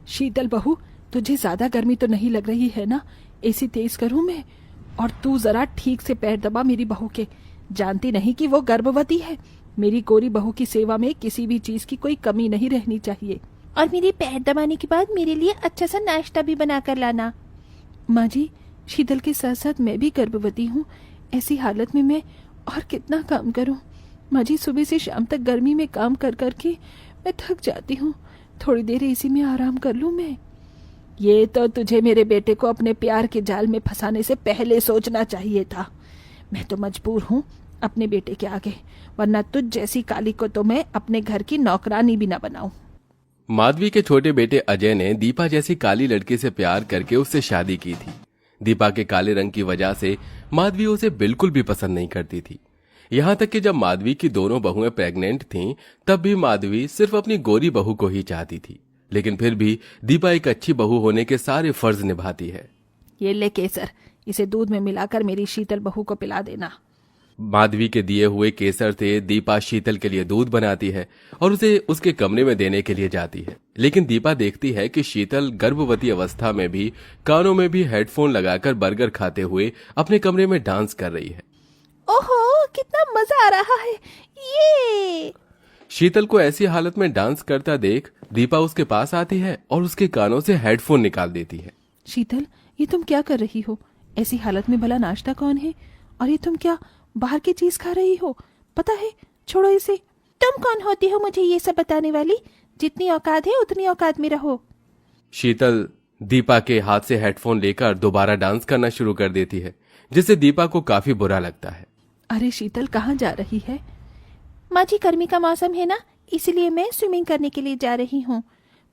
शीतल बहू, तुझे ज्यादा गर्मी तो नहीं लग रही है ना? एसी तेज करूं मैं? और तू जरा ठीक से पैर दबा मेरी बहू के। जानती नहीं कि वो गर्भवती है? मेरी गोरी बहू की सेवा में किसी भी चीज की कोई कमी नहीं रहनी चाहिए। और मेरे पैर दबाने के बाद मेरे लिए अच्छा सा नाश्ता भी बना कर लाना। माँ जी, शीतल के साथ साथ मैं भी गर्भवती हूँ। ऐसी हालत में मैं और कितना काम करूँ? माँ जी, सुबह से शाम तक गर्मी में काम कर कर के मैं थक जाती हूँ। थोड़ी देर एसी में आराम कर लूँ मैं। ये तो तुझे मेरे बेटे को अपने प्यार के जाल में फंसाने से पहले सोचना चाहिए था। मैं तो मजबूर हूँ अपने बेटे के आगे, वरना तुझ जैसी काली को तो मैं अपने घर की नौकरानी भी न बनाऊं। माधवी के छोटे बेटे अजय ने दीपा जैसी काली लड़की से प्यार करके उससे शादी की थी। दीपा के काले रंग की वजह से माधवी उसे बिल्कुल भी पसंद नहीं करती थी। यहाँ तक कि जब माधवी की दोनों बहुएं प्रेग्नेंट थीं, तब भी माधवी सिर्फ अपनी गोरी बहू को ही चाहती थी। लेकिन फिर भी दीपा एक अच्छी बहू होने के सारे फर्ज निभाती है। ये ले केसर, इसे दूध में मिलाकर मेरी शीतल बहू को पिला देना। माधवी के दिए हुए केसर से दीपा शीतल के लिए दूध बनाती है और उसे उसके कमरे में देने के लिए जाती है। लेकिन दीपा देखती है कि शीतल गर्भवती अवस्था में भी कानों में भी हेडफोन लगाकर बर्गर खाते हुए अपने कमरे में डांस कर रही है। ओहो, कितना मजा आ रहा है ये। शीतल को ऐसी हालत में डांस करता देख दीपा उसके पास आती है और उसके कानों से हेडफोन निकाल देती है। शीतल, ये तुम क्या कर रही हो? ऐसी हालत में भला नाश्ता कौन है? और ये तुम क्या बाहर की चीज खा रही हो? पता है, छोड़ो इसे। तुम कौन होती हो मुझे ये सब बताने वाली? जितनी औकात है उतनी औकात में रहो। शीतल दीपा के हाथ से हेडफोन लेकर दोबारा डांस करना शुरू कर देती है, जिससे दीपा को काफी बुरा लगता है। अरे शीतल, कहाँ जा रही है? माँ जी, गर्मी का मौसम है ना, इसलिए मैं स्विमिंग करने के लिए जा रही हूँ।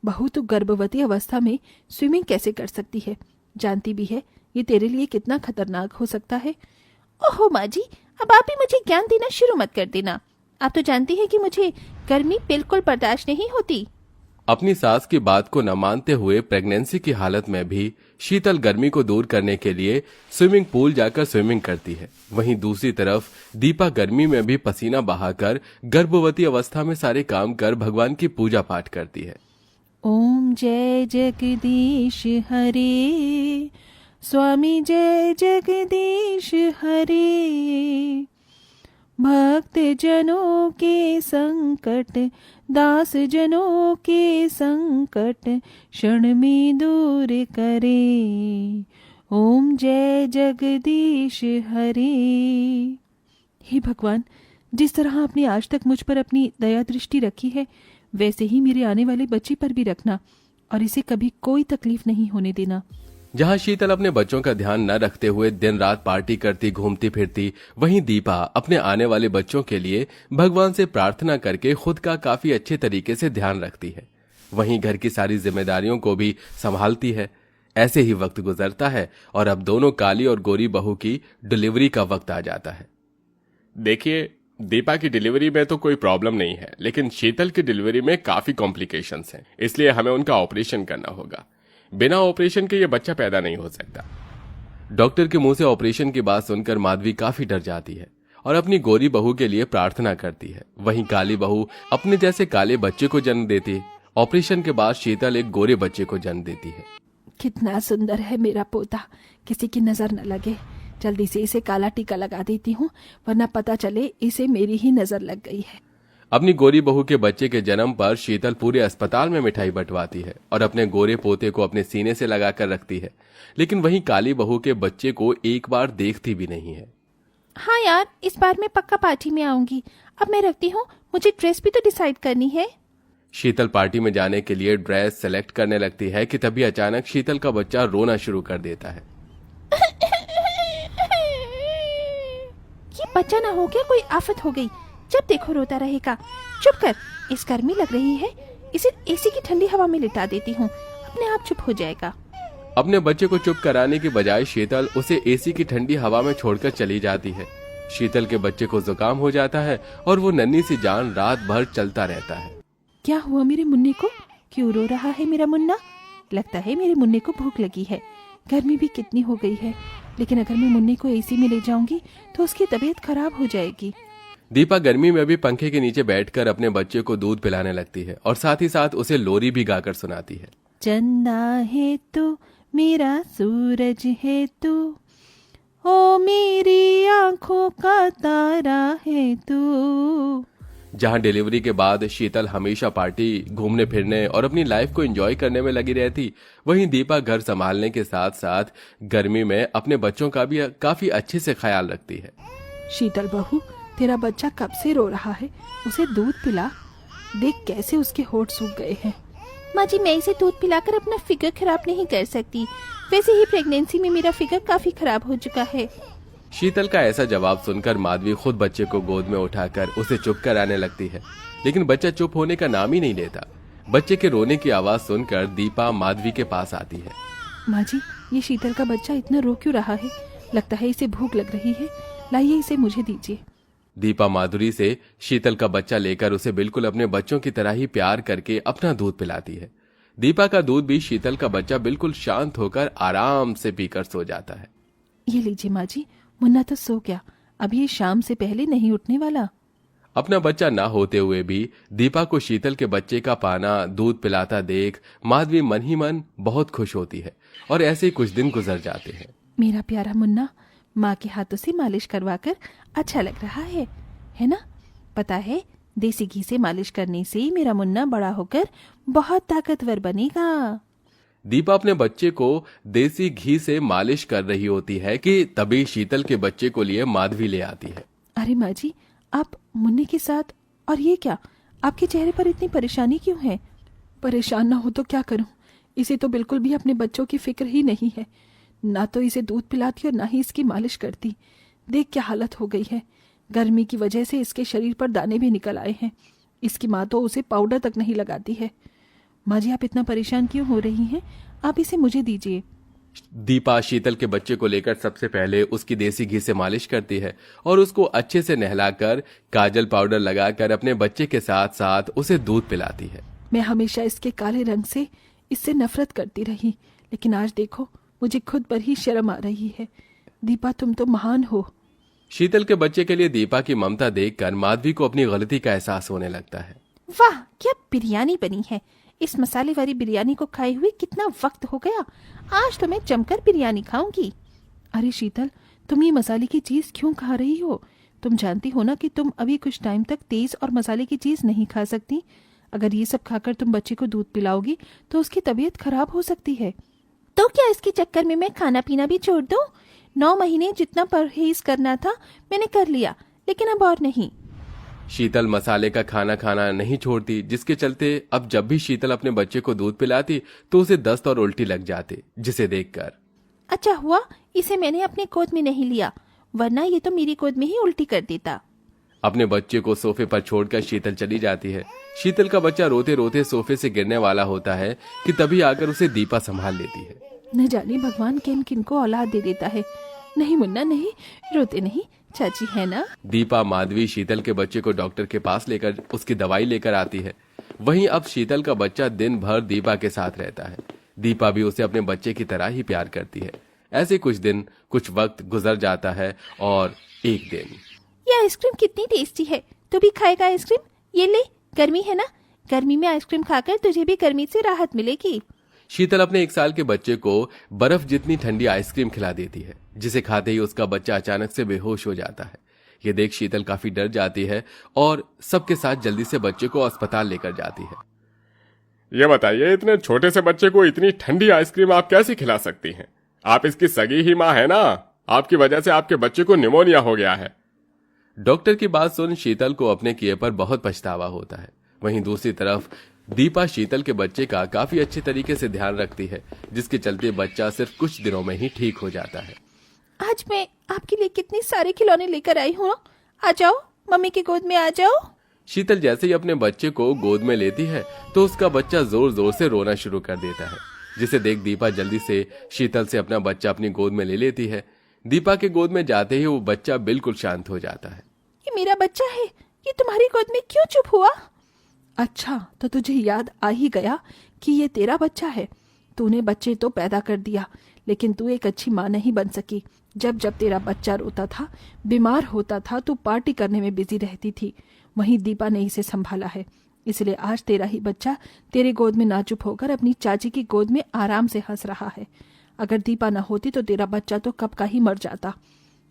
बहू, तू गर्भवती अवस्था में स्विमिंग कैसे कर सकती है? जानती भी है ये तेरे लिए कितना खतरनाक हो सकता है। ओहो माँ जी, अब आप ही मुझे ज्ञान देना शुरू मत कर देना। आप तो जानती हैं कि मुझे गर्मी बिल्कुल बर्दाश्त नहीं होती। अपनी सास की बात को न मानते हुए प्रेगनेंसी की हालत में भी शीतल गर्मी को दूर करने के लिए स्विमिंग पूल जाकर स्विमिंग करती है। वहीं दूसरी तरफ दीपा गर्मी में भी पसीना बहाकर गर्भवती अवस्था में सारे काम कर भगवान की पूजा पाठ करती है। ओम जय जगदीश हरे, स्वामी जय जगदीश हरे। भक्त जनों के संकट, दास जनों के संकट क्षण में दूर करे। ओम जय जगदीश हरे। हे भगवान, जिस तरह आपने आज तक मुझ पर अपनी दया दृष्टि रखी है, वैसे ही मेरे आने वाले बच्चे पर भी रखना और इसे कभी कोई तकलीफ नहीं होने देना। जहां शीतल अपने बच्चों का ध्यान न रखते हुए दिन रात पार्टी करती घूमती फिरती, वहीं दीपा अपने आने वाले बच्चों के लिए भगवान से प्रार्थना करके खुद का काफी अच्छे तरीके से ध्यान रखती है। वहीं घर की सारी जिम्मेदारियों को भी संभालती है। ऐसे ही वक्त गुजरता है और अब दोनों काली और गोरी बहू की डिलीवरी का वक्त आ जाता है। देखिए, दीपा की डिलीवरी में तो कोई प्रॉब्लम नहीं है, लेकिन शीतल की डिलीवरी में काफी कॉम्प्लिकेशंस हैं, इसलिए हमें उनका ऑपरेशन करना होगा। बिना ऑपरेशन के ये बच्चा पैदा नहीं हो सकता। डॉक्टर के मुंह से ऑपरेशन की बात सुनकर माधवी काफी डर जाती है और अपनी गोरी बहू के लिए प्रार्थना करती है। वहीं काली बहू अपने जैसे काले बच्चे को जन्म देती है। ऑपरेशन के बाद शीतल एक गोरे बच्चे को जन्म देती है। कितना सुंदर है मेरा पोता, किसी की नजर न लगे। जल्दी से इसे काला टीका लगा देती हूँ, वरना पता चले इसे मेरी ही नजर लग गई है। अपनी गोरी बहू के बच्चे के जन्म पर शीतल पूरे अस्पताल में मिठाई बंटवाती है और अपने गोरे पोते को अपने सीने से लगाकर रखती है। लेकिन वहीं काली बहू के बच्चे को एक बार देखती भी नहीं है। हाँ यार, इस बार मैं पक्का पार्टी में आऊंगी। अब मैं रखती हूँ, मुझे ड्रेस भी तो डिसाइड करनी है। शीतल पार्टी में जाने के लिए ड्रेस सेलेक्ट करने लगती है कि तभी अचानक शीतल का बच्चा रोना शुरू कर देता है। ये बच्चा ना हो क्या, कोई आफत हो गई। जब देखो रोता रहेगा। चुप कर, इस गर्मी लग रही है, इसे एसी की ठंडी हवा में लिटा देती हूँ, अपने आप चुप हो जाएगा। अपने बच्चे को चुप कराने की बजाय शीतल उसे एसी की ठंडी हवा में छोड़कर चली जाती है। शीतल के बच्चे को जुकाम हो जाता है और वो नन्ही सी जान रात भर चलता रहता है। क्या हुआ मेरे मुन्ने को? क्यों रो रहा है मेरा मुन्ना? लगता है मेरे मुन्ने को भूख लगी है। गर्मी भी कितनी हो गई है, लेकिन अगर मैं मुन्ने को एसी में ले जाऊंगी तो उसकी तबीयत खराब हो जाएगी। दीपा गर्मी में भी पंखे के नीचे बैठकर अपने बच्चे को दूध पिलाने लगती है और साथ ही साथ उसे लोरी भी गाकर सुनाती है। चंदा है तू, मेरा सूरज है तू, ओ मेरी आंखों का तारा है तू। जहां डिलीवरी के बाद शीतल हमेशा पार्टी, घूमने फिरने और अपनी लाइफ को एंजॉय करने में लगी रहती, वहीं दीपा घर संभालने के साथ साथ गर्मी में अपने बच्चों का भी काफी अच्छे से ख्याल रखती है। शीतल बहू, तेरा बच्चा कब से रो रहा है, उसे दूध पिला। देख कैसे उसके होठ सूख गए हैं। माँ जी, मैं इसे दूध पिलाकर अपना फिगर खराब नहीं कर सकती। वैसे ही प्रेगनेंसी में मेरा फिगर काफी खराब हो चुका है। शीतल का ऐसा जवाब सुनकर माधवी खुद बच्चे को गोद में उठाकर उसे चुप कराने लगती है, लेकिन बच्चा चुप होने का नाम ही नहीं लेता। बच्चे के रोने की आवाज सुनकर दीपा माधवी के पास आती है। माँ जी, ये शीतल का बच्चा इतना रो क्यों रहा है? लगता है इसे भूख लग रही है। लाइए इसे मुझे दीजिए। दीपा माधुरी से शीतल का बच्चा लेकर उसे बिल्कुल अपने बच्चों की तरह ही प्यार करके अपना दूध पिलाती है। दीपा का दूध भी शीतल का बच्चा बिल्कुल शांत होकर आराम से पीकर सो जाता है। ये लीजिए माँ जी, मुन्ना तो सो गया, अब ये शाम से पहले नहीं उठने वाला। अपना बच्चा ना होते हुए भी दीपा को शीतल के बच्चे का पाना, दूध पिलाता देख माधवी मन ही मन बहुत खुश होती है और ऐसे ही कुछ दिन गुजर जाते हैं। मेरा प्यारा मुन्ना माँ के हाथों से मालिश करवाकर अच्छा लग रहा है ना? पता है, देसी घी से मालिश करने से मेरा मुन्ना बड़ा होकर बहुत ताकतवर बनेगा। दीपा अपने बच्चे को देसी घी से मालिश कर रही होती है कि तभी शीतल के बच्चे को लिए माधवी ले आती है। अरे माँ जी, आप मुन्ने के साथ, और ये क्या, आपके चेहरे पर इतनी परेशानी क्यों है? परेशान ना हो तो क्या करूं, इसे तो बिल्कुल भी अपने बच्चों की फिक्र ही नहीं है। ना तो इसे दूध पिलाती और ना ही इसकी मालिश करती। देख क्या हालत हो गई है। गर्मी की वजह से इसके शरीर पर दाने भी निकल आए हैं। इसकी माँ तो उसे पाउडर तक नहीं लगाती है। माँ जी, आप इतना परेशान क्यों हो रही हैं? आप इसे मुझे दीजिए। दीपा शीतल के बच्चे को लेकर सबसे पहले उसकी देसी घी से मालिश करती है और उसको अच्छे से नहलाकर काजल पाउडर लगाकर अपने बच्चे के साथ साथ उसे दूध पिलाती है। मैं हमेशा इसके काले रंग से इससे नफरत करती रही, लेकिन आज देखो मुझे खुद पर ही शर्म आ रही है। दीपा, तुम तो महान हो। शीतल के बच्चे के लिए दीपा की ममता देखकर माधवी को अपनी गलती का एहसास होने लगता है। वाह, क्या बिरयानी बनी है। इस मसाले वाली बिरयानी को खाए हुए कितना वक्त हो गया। आज तो मैं जमकर बिरयानी खाऊंगी। अरे शीतल, तुम ये मसाले की चीज क्यों खा रही हो? तुम जानती हो ना कि तुम अभी कुछ टाइम तक तेज और मसाले की चीज नहीं खा सकती। अगर ये सब खाकर तुम बच्चे को दूध पिलाओगी तो उसकी तबीयत खराब हो सकती है। तो क्या इसके चक्कर में मैं खाना पीना भी छोड़ दूं? 9 महीने जितना परहेज करना था मैंने कर लिया, लेकिन अब और नहीं। शीतल मसाले का खाना खाना नहीं छोड़ती, जिसके चलते अब जब भी शीतल अपने बच्चे को दूध पिलाती तो उसे दस्त और उल्टी लग जाती, जिसे देखकर अच्छा हुआ इसे मैंने अपने गोद में नहीं लिया, वरना ये तो मेरी गोद में ही उल्टी कर देता। अपने बच्चे को सोफे पर छोड़कर शीतल चली जाती है। शीतल का बच्चा रोते रोते सोफे से गिरने वाला होता है कि तभी आकर उसे दीपा संभाल लेती है। न जाने भगवान किन किन को औलाद दे देता है। नहीं मुन्ना, नहीं, रोते नहीं, चाची है ना। दीपा माधवी शीतल के बच्चे को डॉक्टर के पास लेकर उसकी दवाई लेकर आती है। वहीं अब शीतल का बच्चा दिन भर दीपा के साथ रहता है। दीपा भी उसे अपने बच्चे की तरह ही प्यार करती है। ऐसे कुछ दिन, कुछ वक्त गुजर जाता है और एक दिन, ये आइसक्रीम कितनी टेस्टी है, तू भी खाएगा आइसक्रीम? ये ले, गर्मी है ना, गर्मी में आइसक्रीम खाकर तुझे भी गर्मी से राहत मिलेगी। शीतल अपने 1 साल के बच्चे को बर्फ जितनी ठंडी आइसक्रीम खिला देती है, जिसे खाते ही उसका बच्चा अचानक से बेहोश हो जाता है। ये देख शीतल काफी डर जाती है और सबके साथ जल्दी से बच्चे को अस्पताल लेकर जाती है। ये बताइए, इतने छोटे से बच्चे को इतनी ठंडी आइसक्रीम आप कैसे खिला सकती हैं? आप इसकी सगी ही माँ है ना। आपकी वजह से आपके बच्चे को निमोनिया हो गया है। डॉक्टर की बात सुन शीतल को अपने किए पर बहुत पछतावा होता है। वहीं दूसरी तरफ दीपा शीतल के बच्चे का काफी अच्छे तरीके से ध्यान रखती है, जिसके चलते बच्चा सिर्फ कुछ दिनों में ही ठीक हो जाता है। आज मैं आपके लिए कितने सारे खिलौने लेकर आई हूँ। आ जाओ, मम्मी की गोद में आ जाओ। शीतल जैसे ही अपने बच्चे को गोद में लेती है तो उसका बच्चा जोर जोर से रोना शुरू कर देता है, जिसे देख दीपा जल्दी से शीतल से अपना बच्चा अपनी गोद में ले लेती है। दीपा के गोद में जाते ही वो बच्चा बिल्कुल शांत हो जाता है। ये मेरा बच्चा है, ये तुम्हारी गोद में क्यों चुप हुआ? अच्छा, तो तुझे याद आ ही गया कि ये तेरा बच्चा है। तूने बच्चे तो पैदा कर दिया, लेकिन तू एक अच्छी माँ नहीं बन सकी। जब जब तेरा बच्चा रोता था, बीमार होता था, तू पार्टी करने में बिजी रहती थी। वहीं दीपा ने इसे संभाला है। इसलिए आज तेरा ही बच्चा तेरे गोद में ना चुप होकर अपनी चाची की गोद में आराम से हंस रहा है। अगर दीपा न होती तो तेरा बच्चा तो कब का ही मर जाता।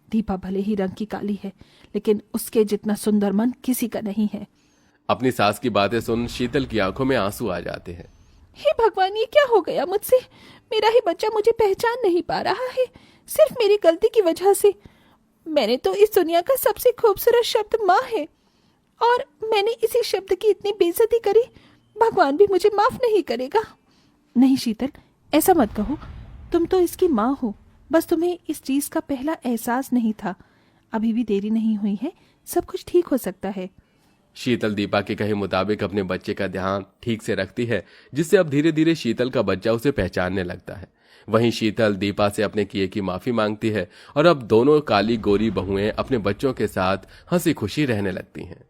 दीपा भले ही रंग की काली है, लेकिन उसके जितना सुंदर मन किसी का नहीं है। अपनी सास की बातें सुन शीतल की आंखों में आंसू आ जाते हैं। हे भगवान, ये क्या हो गया मुझसे? मेरा ही बच्चा मुझे पहचान नहीं पा रहा है, सिर्फ मेरी गलती की वजह से। मैंने तो इस दुनिया का सबसे खूबसूरत शब्द माँ है, और मैंने इसी शब्द की इतनी बेइज्जती करी। भगवान भी मुझे माफ नहीं करेगा। नहीं शीतल, ऐसा मत कहो। तुम तो इसकी माँ हो, बस तुम्हें इस चीज का पहला एहसास नहीं था। अभी भी देरी नहीं हुई है, सब कुछ ठीक हो सकता है। शीतल दीपा के कहे मुताबिक अपने बच्चे का ध्यान ठीक से रखती है, जिससे अब धीरे धीरे शीतल का बच्चा उसे पहचानने लगता है। वहीं शीतल दीपा से अपने किए की माफी मांगती है और अब दोनों काली गोरी बहुएं अपने बच्चों के साथ हंसी खुशी रहने लगती हैं।